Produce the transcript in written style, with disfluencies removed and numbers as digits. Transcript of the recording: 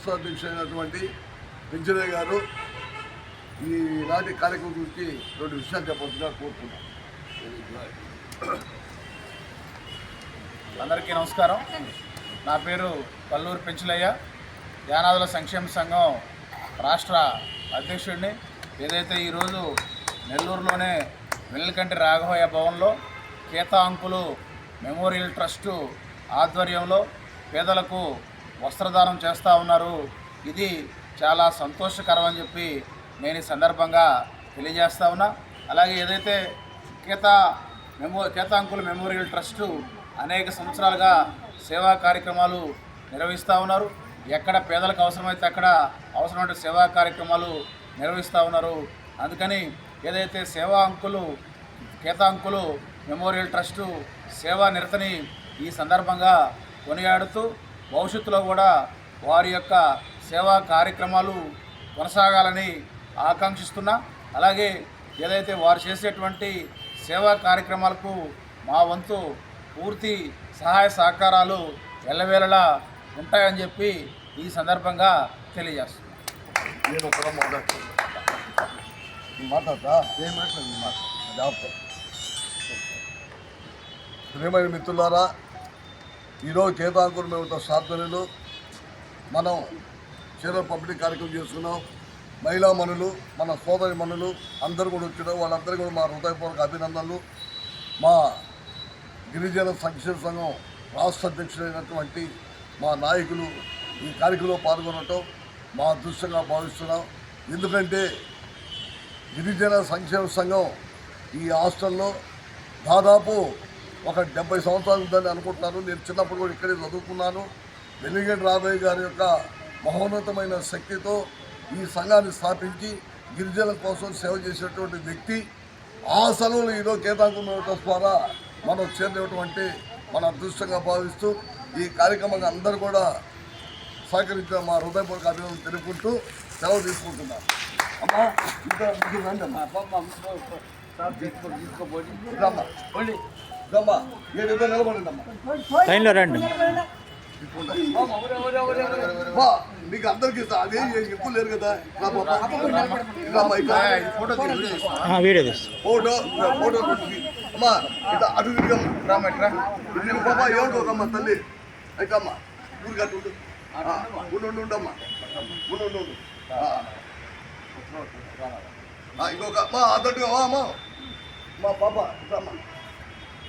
రాష్ట్ర అధ్యక్షుడైనటువంటి పెంచలయ్య గారు ఈనాటి కార్యక్రమం గురించి 2 విషయాలు చెప్పవలసిందిగా కోరుతున్నాను. అందరికీ నమస్కారం. నా పేరు కల్లూరు పెంచలయ్య, యానాదుల సంక్షేమ సంఘం రాష్ట్ర అధ్యక్షుడిని. ఏదైతే ఈరోజు నెల్లూరులోనే వెల్లకంటి రాఘవయ్య భవన్లో కేతా అంకులు మెమోరియల్ ట్రస్టు ఆధ్వర్యంలో పేదలకు వస్త్రదానం చేస్తూ ఉన్నారు. ఇది చాలా సంతోషకరం అని చెప్పి నేను ఈ సందర్భంగా తెలియజేస్తా ఉన్నా. అలాగే ఏదైతే కేతా అంకుల్ మెమోరియల్ ట్రస్టు అనేక సంవత్సరాలుగా సేవా కార్యక్రమాలు నిర్వహిస్తూ ఉన్నారు. ఎక్కడ పేదలకు అవసరమైతే అక్కడ అవసరమైన సేవా కార్యక్రమాలు నిర్వహిస్తూ ఉన్నారు. అందుకని ఏదైతే కేతా అంకులు మెమోరియల్ ట్రస్టు సేవా నిరతని ఈ సందర్భంగా కొనియాడుతూ భవిష్యత్తులో కూడా వారి యొక్క సేవా కార్యక్రమాలు కొనసాగాలని ఆకాంక్షిస్తున్నా. అలాగే ఏదైతే వారు చేసేటువంటి సేవా కార్యక్రమాలకు మా వంతు పూర్తి సహాయ సహకారాలు ఎల్లవేళలా ఉంటాయని చెప్పి ఈ సందర్భంగా తెలియజేస్తున్నాను. నేను కూడా మాట్లాడతా ప్రియమైన మిత్రులారా, ఈరోజు కేతా అంకుల్ మేము సాధనలు మనం చీరల పంపిణీ కార్యక్రమం చేసుకున్నాం. మహిళా మనులు, మన సోదరి మనులు అందరూ కూడా వచ్చారు. వాళ్ళందరికీ కూడా మా హృదయపూర్వక అభినందనలు. మా గిరిజన సంక్షేమ సంఘం రాష్ట్ర అధ్యక్షుడైనటువంటి మా నాయకులు ఈ కార్యక్రమంలో పాల్గొనటం మా అదృష్టంగా భావిస్తున్నాం. ఎందుకంటే గిరిజన సంక్షేమ సంఘం ఈ హాస్టల్లో దాదాపు ఒక 70 సంవత్సరాలు ఉందని అనుకుంటున్నాను. నేను చిన్నప్పుడు కూడా ఇక్కడే చదువుకున్నాను. వెలిగంటి రాఘవయ్య గారి యొక్క మహోన్నతమైన శక్తితో ఈ సంఘాన్ని స్థాపించి గిరిజనుల కోసం సేవ చేసేటువంటి వ్యక్తి. ఆ సెలవులు ఈరోజు కేతా అంకుల్ ట్రస్ట్ ద్వారా మనం చేరినటువంటి అంటే మన అదృష్టంగా భావిస్తూ ఈ కార్యక్రమాన్ని అందరూ కూడా సహకరించిన మా హృదయపూర్వక అభినందనలు తెలుపుకుంటూ సెలవు తీసుకుంటున్నాం. అమ్మా ఇంకా రండి అమ్మా, తీసుకోపోయి ఏదైతే నిలబడండి అమ్మా, లైన్లో రండి. మీకు అందరికి అదే ఎక్కువ లేరు కదా. వీడియో తీసు ఫోటో అమ్మా ఇట్లా అటు బాబా ఏమిటమ్మా తల్లి అయితే అమ్మా ఊరికి అటు ఉండమ్మా ఉండు ఇంకొక అమ్మా అదట్టుగా అమ్మా మా పాప అమ్మా